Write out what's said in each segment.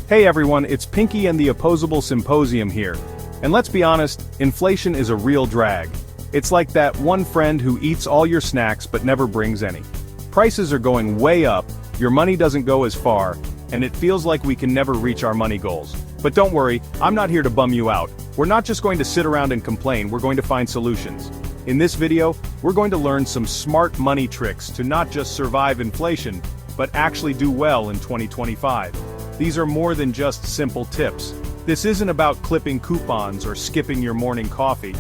Hey everyone, it's Pinky and the Opposable Symposium here. And let's be honest, inflation is a real drag. It's like that one friend who eats all your snacks but never brings any. Prices are going way up, your money doesn't go as far, and it feels like we can never reach our money goals. But don't worry, I'm not here to bum you out. We're not just going to sit around and complain, we're going to find solutions. In this video, we're going to learn some smart money tricks to not just survive inflation, but actually do well in 2025. These are more than just simple tips. This isn't about clipping coupons or skipping your morning coffee.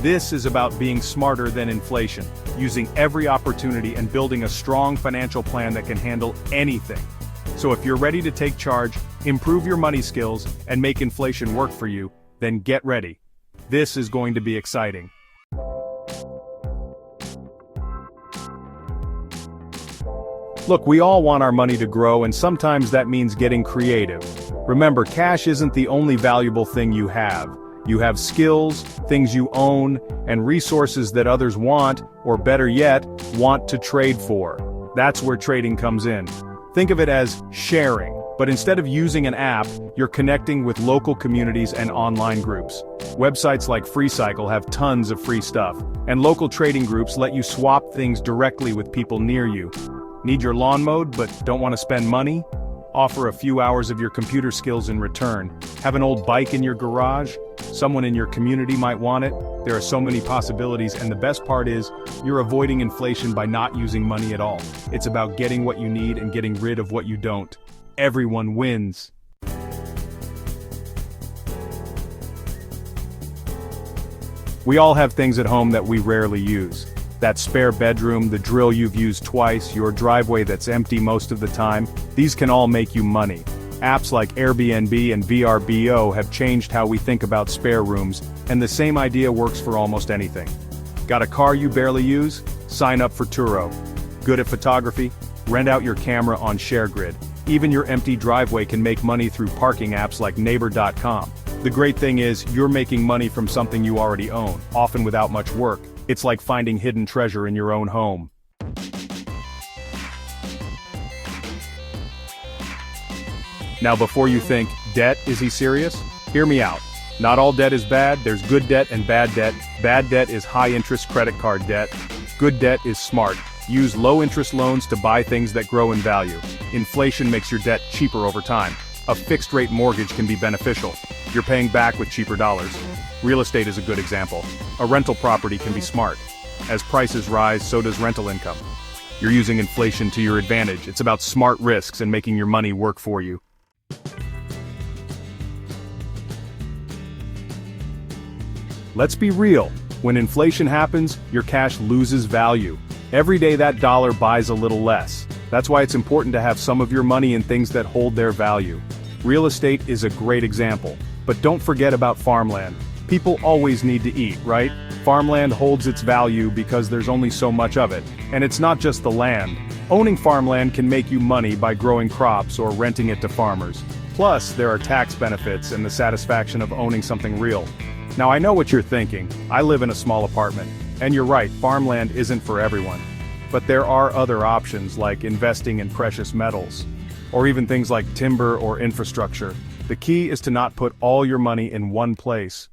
This is about being smarter than inflation, using every opportunity and building a strong financial plan that can handle anything. So if you're ready to take charge, improve your money skills, and make inflation work for you, then get ready. This is going to be exciting. Look, we all want our money to grow, and sometimes that means getting creative. Remember, cash isn't the only valuable thing you have. You have skills, things you own, and resources that others want, or better yet, want to trade for. That's where trading comes in. Think of it as sharing, but instead of using an app, you're connecting with local communities and online groups. Websites like FreeCycle have tons of free stuff, and local trading groups let you swap things directly with people near you. Need your lawn mowed but don't want to spend money? Offer a few hours of your computer skills in return. Have an old bike in your garage? Someone in your community might want it. There are so many possibilities, and the best part is, you're avoiding inflation by not using money at all. It's about getting what you need and getting rid of what you don't. Everyone wins. We all have things at home that we rarely use. That spare bedroom, the drill you've used twice, your driveway that's empty most of the time, these can all make you money. Apps like Airbnb and VRBO have changed how we think about spare rooms, and the same idea works for almost anything. Got a car you barely use? Sign up for Turo. Good at photography? Rent out your camera on ShareGrid. Even your empty driveway can make money through parking apps like Neighbor.com. The great thing is, you're making money from something you already own, often without much work. It's like finding hidden treasure in your own home. Now before you think, debt, is he serious? Hear me out. Not all debt is bad, there's good debt and bad debt. Bad debt is high-interest credit card debt. Good debt is smart. Use low-interest loans to buy things that grow in value. Inflation makes your debt cheaper over time. A fixed-rate mortgage can be beneficial. You're paying back with cheaper dollars. Real estate is a good example. A rental property can be smart. As prices rise, so does rental income. You're using inflation to your advantage. It's about smart risks and making your money work for you. Let's be real. When inflation happens, your cash loses value. Every day that dollar buys a little less. That's why it's important to have some of your money in things that hold their value. Real estate is a great example. But don't forget about farmland. People always need to eat, right? Farmland holds its value because there's only so much of it. And it's not just the land. Owning farmland can make you money by growing crops or renting it to farmers. Plus, there are tax benefits and the satisfaction of owning something real. Now I know what you're thinking. I live in a small apartment. And you're right, farmland isn't for everyone. But there are other options like investing in precious metals. Or even things like timber or infrastructure. The key is to not put all your money in one place.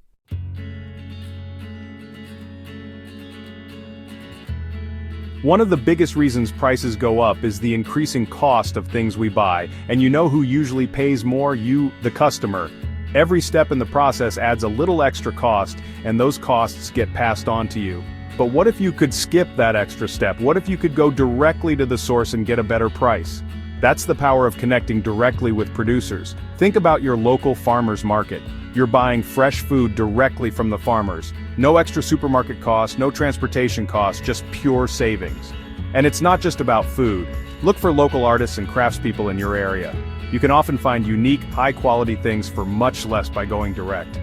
One of the biggest reasons prices go up is the increasing cost of things we buy, and you know who usually pays more? You, the customer. Every step in the process adds a little extra cost, and those costs get passed on to you. But what if you could skip that extra step? What if you could go directly to the source and get a better price? That's the power of connecting directly with producers. Think about your local farmers market. You're buying fresh food directly from the farmers. No extra supermarket costs, no transportation costs, just pure savings. And it's not just about food. Look for local artists and craftspeople in your area. You can often find unique, high-quality things for much less by going direct.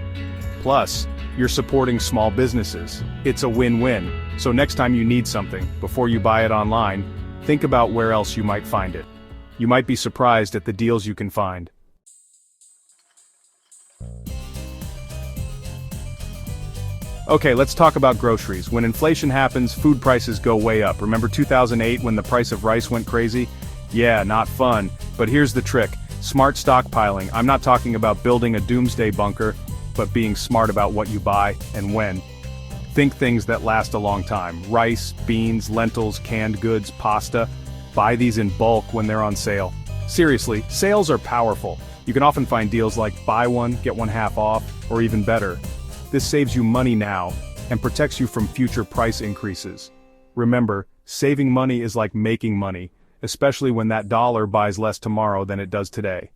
Plus, you're supporting small businesses. It's a win-win. So next time you need something, before you buy it online, think about where else you might find it. You might be surprised at the deals you can find. Okay, let's talk about groceries. When inflation happens, food prices go way up. Remember 2008 when the price of rice went crazy? Yeah, not fun. But here's the trick. Smart stockpiling. I'm not talking about building a doomsday bunker, but being smart about what you buy and when. Think things that last a long time. Rice, beans, lentils, canned goods, pasta. Buy these in bulk when they're on sale. Seriously, sales are powerful. You can often find deals like buy one, get one half off, or even better. This saves you money now and protects you from future price increases. Remember, saving money is like making money, especially when that dollar buys less tomorrow than it does today.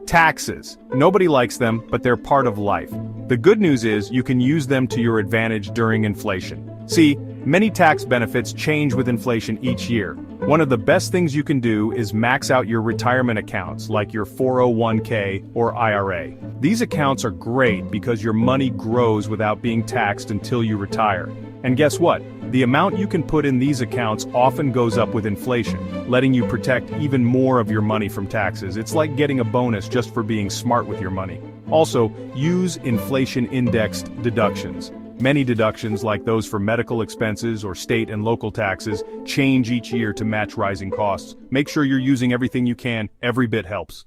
Taxes. Nobody likes them, but they're part of life. The good news is you can use them to your advantage during inflation. See, many tax benefits change with inflation each year. One of the best things you can do is max out your retirement accounts, like your 401k or IRA. These accounts are great because your money grows without being taxed until you retire. And guess what? The amount you can put in these accounts often goes up with inflation, letting you protect even more of your money from taxes. It's like getting a bonus just for being smart with your money. Also, use inflation-indexed deductions. Many deductions, like those for medical expenses or state and local taxes, change each year to match rising costs. Make sure you're using everything you can. Every bit helps.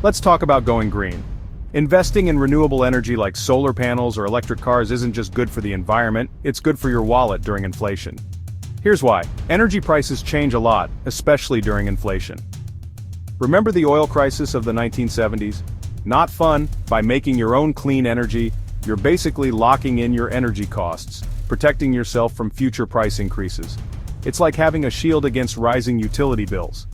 Let's talk about going green. Investing in renewable energy like solar panels or electric cars isn't just good for the environment, it's good for your wallet during inflation. Here's why. Energy prices change a lot, especially during inflation. Remember the oil crisis of the 1970s? Not fun. By making your own clean energy, you're basically locking in your energy costs, protecting yourself from future price increases. It's like having a shield against rising utility bills.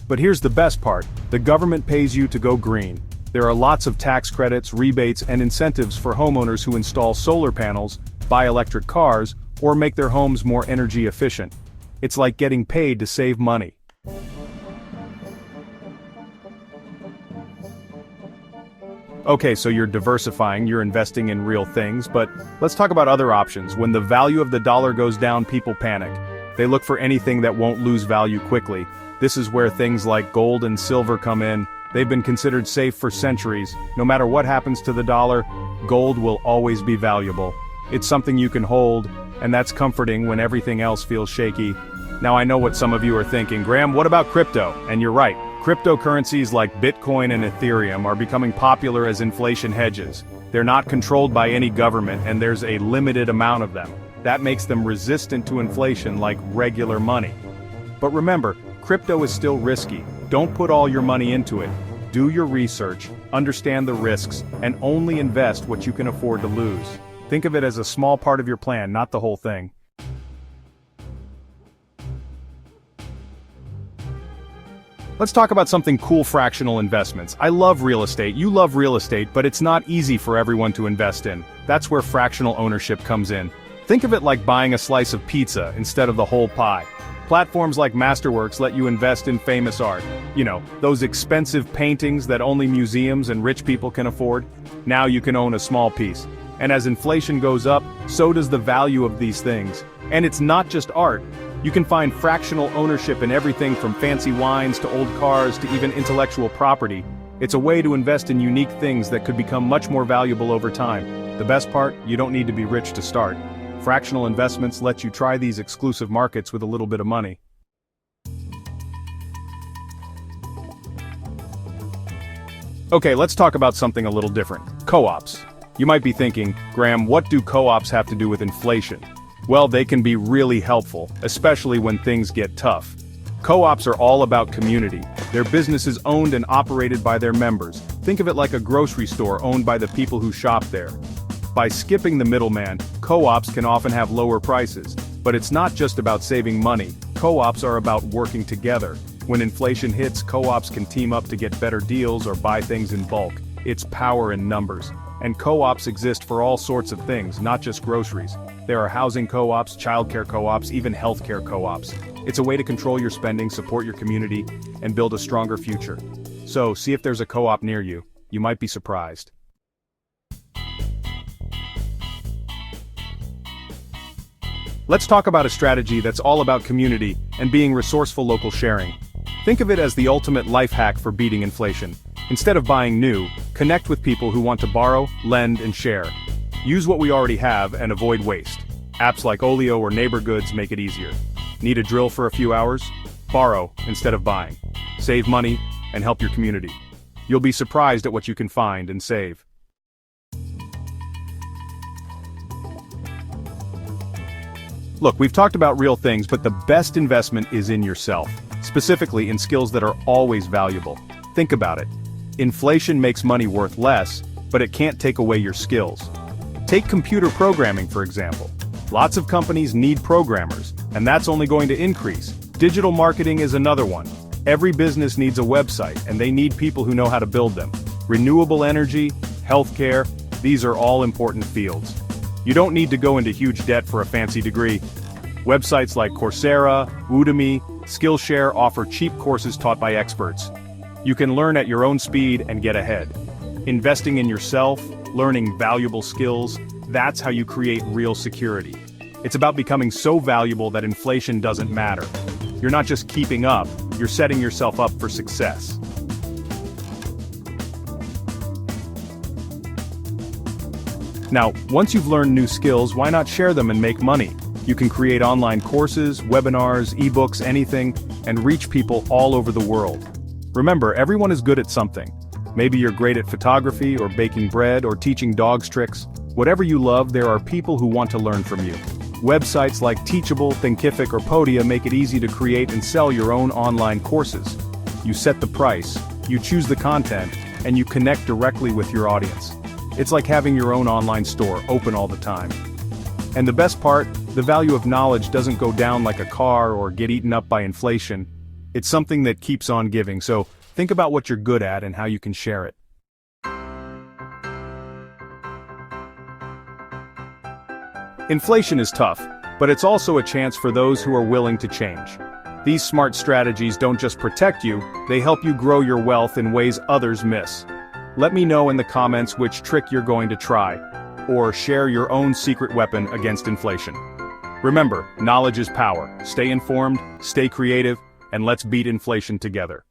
But here's the best part, the government pays you to go green. There are lots of tax credits, rebates, and incentives for homeowners who install solar panels, buy electric cars, or make their homes more energy efficient. It's like getting paid to save money. Okay, so you're diversifying, you're investing in real things, but let's talk about other options. When the value of the dollar goes down, people panic. They look for anything that won't lose value quickly. This is where things like gold and silver come in. They've been considered safe for centuries. No matter what happens to the dollar, gold will always be valuable. It's something you can hold, and that's comforting when everything else feels shaky. Now I know what some of you are thinking, Graham, what about crypto? And you're right. Cryptocurrencies like Bitcoin and Ethereum are becoming popular as inflation hedges. They're not controlled by any government, and there's a limited amount of them. That makes them resistant to inflation like regular money. But remember, crypto is still risky. Don't put all your money into it. Do your research, understand the risks, and only invest what you can afford to lose. Think of it as a small part of your plan, not the whole thing. Let's talk about something cool: fractional investments. I love real estate, you love real estate, but it's not easy for everyone to invest in. That's where fractional ownership comes in. Think of it like buying a slice of pizza instead of the whole pie. Platforms like Masterworks let you invest in famous art. You know, those expensive paintings that only museums and rich people can afford. Now you can own a small piece. And as inflation goes up, so does the value of these things. And it's not just art. You can find fractional ownership in everything from fancy wines to old cars to even intellectual property. It's a way to invest in unique things that could become much more valuable over time. The best part, you don't need to be rich to start. Fractional investments let you try these exclusive markets with a little bit of money. Okay, let's talk about something a little different. Co-ops. You might be thinking, Graham, what do co-ops have to do with inflation? Well, they can be really helpful, especially when things get tough. Co-ops are all about community. Their business is owned and operated by their members. Think of it like a grocery store owned by the people who shop there. By skipping the middleman, co-ops can often have lower prices. But it's not just about saving money. Co-ops are about working together. When inflation hits, co-ops can team up to get better deals or buy things in bulk. It's power in numbers. And co-ops exist for all sorts of things, not just groceries. There are housing co-ops, childcare co-ops, even healthcare co-ops. It's a way to control your spending, support your community, and build a stronger future. So, see if there's a co-op near you. You might be surprised. Let's talk about a strategy that's all about community and being resourceful. Local sharing. Think of it as the ultimate life hack for beating inflation. Instead of buying new, connect with people who want to borrow, lend, and share. Use what we already have and avoid waste. Apps like Olio or Neighbor Goods make it easier. Need a drill for a few hours? Borrow instead of buying. Save money and help your community. You'll be surprised at what you can find and save. Look, we've talked about real things, but the best investment is in yourself, specifically in skills that are always valuable. Think about it. Inflation makes money worth less, but it can't take away your skills. Take computer programming, for example. Lots of companies need programmers, and that's only going to increase. Digital marketing is another one. Every business needs a website, and they need people who know how to build them. Renewable energy, healthcare, these are all important fields. You don't need to go into huge debt for a fancy degree. Websites like Coursera, Udemy, Skillshare offer cheap courses taught by experts. You can learn at your own speed and get ahead. Investing in yourself, learning valuable skills, that's how you create real security. It's about becoming so valuable that inflation doesn't matter. You're not just keeping up, you're setting yourself up for success. Now, once you've learned new skills, why not share them and make money? You can create online courses, webinars, ebooks, anything, and reach people all over the world. Remember, everyone is good at something. Maybe you're great at photography, or baking bread, or teaching dogs tricks. Whatever you love, there are people who want to learn from you. Websites like Teachable, Thinkific, or Podia make it easy to create and sell your own online courses. You set the price, you choose the content, and you connect directly with your audience. It's like having your own online store open all the time. And the best part, the value of knowledge doesn't go down like a car or get eaten up by inflation. It's something that keeps on giving, so think about what you're good at and how you can share it. Inflation is tough, but it's also a chance for those who are willing to change. These smart strategies don't just protect you, they help you grow your wealth in ways others miss. Let me know in the comments which trick you're going to try, or share your own secret weapon against inflation. Remember, knowledge is power. Stay informed, stay creative, and let's beat inflation together.